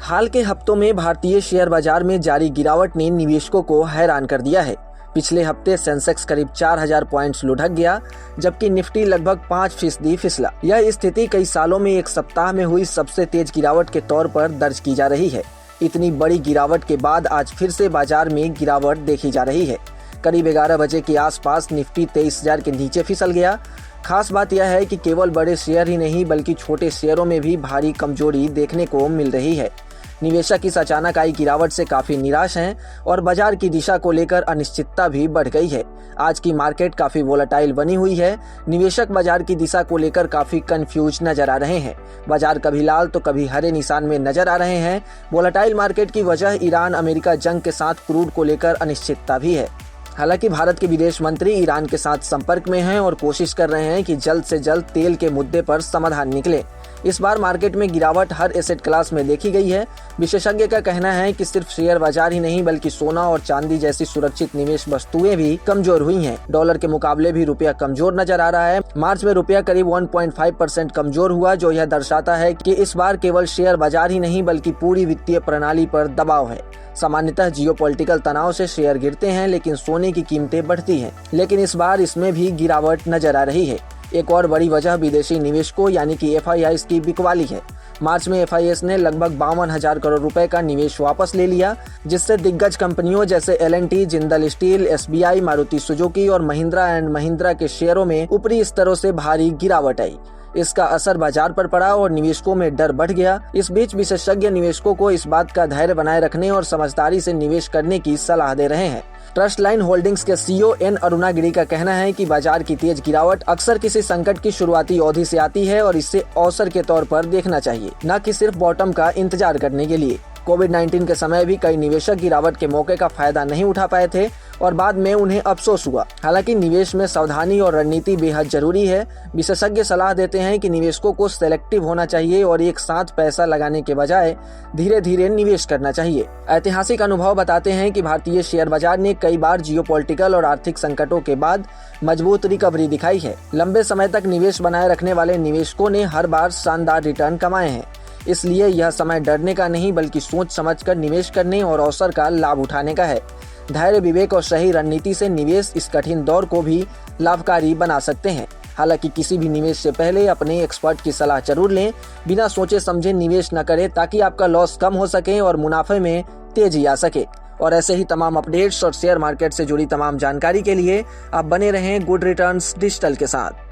हाल के हफ्तों में भारतीय शेयर बाजार में जारी गिरावट ने निवेशकों को हैरान कर दिया है। पिछले हफ्ते सेंसेक्स करीब 4000 पॉइंट्स लुढ़क गया, जबकि निफ्टी लगभग 5% फिसला। यह स्थिति कई सालों में एक सप्ताह में हुई सबसे तेज गिरावट के तौर पर दर्ज की जा रही है। इतनी बड़ी गिरावट के बाद आज फिर से बाजार में गिरावट देखी जा रही है। करीब 11 बजे के आसपास निफ्टी 23,000 के नीचे फिसल गया। खास बात यह है कि केवल बड़े शेयर ही नहीं बल्कि छोटे शेयरों में भी भारी कमजोरी देखने को मिल रही है। निवेशक इस अचानक आई गिरावट से काफी निराश हैं और बाजार की दिशा को लेकर अनिश्चितता भी बढ़ गई है। आज की मार्केट काफी वोलेटाइल बनी हुई है। निवेशक बाजार की दिशा को लेकर काफी कंफ्यूज नजर आ रहे हैं। बाजार कभी लाल तो कभी हरे निशान में नजर आ रहे हैं। वोलेटाइल मार्केट की वजह ईरान अमेरिका जंग के साथ क्रूड को लेकर अनिश्चितता भी है। हालांकि भारत के विदेश मंत्री ईरान के साथ संपर्क में हैं और कोशिश कर रहे हैं कि जल्द से जल्द तेल के मुद्दे पर समाधान निकले। इस बार मार्केट में गिरावट हर एसेट क्लास में देखी गई है। विशेषज्ञ का कहना है कि सिर्फ शेयर बाजार ही नहीं बल्कि सोना और चांदी जैसी सुरक्षित निवेश वस्तुएं भी कमजोर हुई हैं। डॉलर के मुकाबले भी रुपया कमजोर नजर आ रहा है। मार्च में रुपया करीब 1.5% कमजोर हुआ, जो यह दर्शाता है कि इस बार केवल शेयर बाजार ही नहीं बल्कि पूरी वित्तीय प्रणाली पर दबाव है। सामान्यतः जियोपॉलिटिकल तनाव से शेयर गिरते हैं लेकिन सोने की कीमतें बढ़ती हैं, लेकिन इस बार इसमें भी गिरावट नजर आ रही है। एक और बड़ी वजह विदेशी निवेशकों यानी कि FIIs की बिकवाली है। मार्च में FIIs ने लगभग 52,000 करोड़ रुपए का निवेश वापस ले लिया, जिससे दिग्गज कंपनियों जैसे L&T, Jindal steel, SBI, Maruti Suzuki और महिंद्रा एंड महिंद्रा के शेयरों में ऊपरी स्तरों से भारी गिरावट आई। इसका असर बाजार पर पड़ा और निवेशकों में डर बढ़ गया। इस बीच विशेषज्ञ निवेशकों को इस बात का धैर्य बनाए रखने और समझदारी से निवेश करने की सलाह दे रहे हैं। ट्रस्ट लाइन होल्डिंग्स के CEO N अरुणागिरी का कहना है कि बाजार की तेज गिरावट अक्सर किसी संकट की शुरुआती अवधि से आती है और इसे अवसर के तौर पर देखना चाहिए, न कि सिर्फ बॉटम का इंतजार करने के लिए। कोविड-19 के समय भी कई निवेशक गिरावट के मौके का फायदा नहीं उठा पाए थे और बाद में उन्हें अफसोस हुआ। हालांकि निवेश में सावधानी और रणनीति बेहद जरूरी है। विशेषज्ञ सलाह देते हैं कि निवेशकों को सेलेक्टिव होना चाहिए और एक साथ पैसा लगाने के बजाय धीरे धीरे निवेश करना चाहिए। ऐतिहासिक अनुभव बताते हैं कि भारतीय शेयर बाजार ने कई बार जियोपॉलिटिकल और आर्थिक संकटों के बाद मजबूत रिकवरी दिखाई है। लंबे समय तक निवेश बनाए रखने वाले निवेशकों ने हर बार शानदार रिटर्न कमाए हैं। इसलिए यह समय डरने का नहीं बल्कि सोच समझकर निवेश करने और अवसर का लाभ उठाने का है। धैर्य, विवेक और सही रणनीति से निवेश इस कठिन दौर को भी लाभकारी बना सकते हैं। हालांकि किसी भी निवेश से पहले अपने एक्सपर्ट की सलाह जरूर लें। बिना सोचे समझे निवेश न करें ताकि आपका लॉस कम हो सके और मुनाफे में तेजी आ सके। और ऐसे ही तमाम अपडेट्स और शेयर मार्केट से जुड़ी तमाम जानकारी के लिए आप बने रहें गुड रिटर्न्स डिजिटल के साथ।